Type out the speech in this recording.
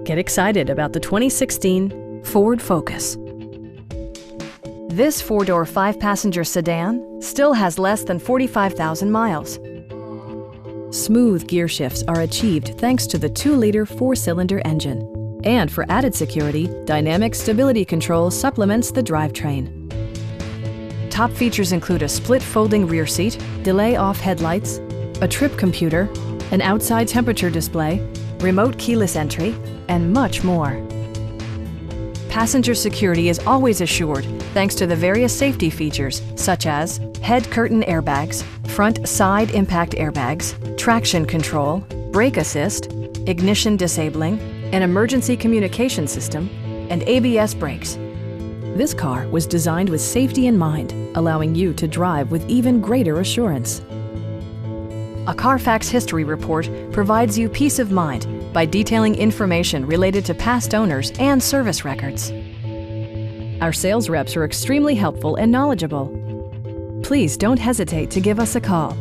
Get excited about the 2016 Ford Focus. This four-door, five-passenger sedan still has less than 45,000 miles. Smooth gear shifts are achieved thanks to the 2-liter four-cylinder engine. And for added security, dynamic stability control supplements the drivetrain. Top features include a split folding rear seat, delay-off headlights, a trip computer, an outside temperature display, remote keyless entry, and much more. Passenger security is always assured thanks to the various safety features such as head curtain airbags, front side impact airbags, traction control, brake assist, ignition disabling, an emergency communication system, and ABS brakes. This car was designed with safety in mind, allowing you to drive with even greater assurance. A Carfax history report provides you peace of mind by detailing information related to past owners and service records. Our sales reps are extremely helpful and knowledgeable. Please don't hesitate to give us a call.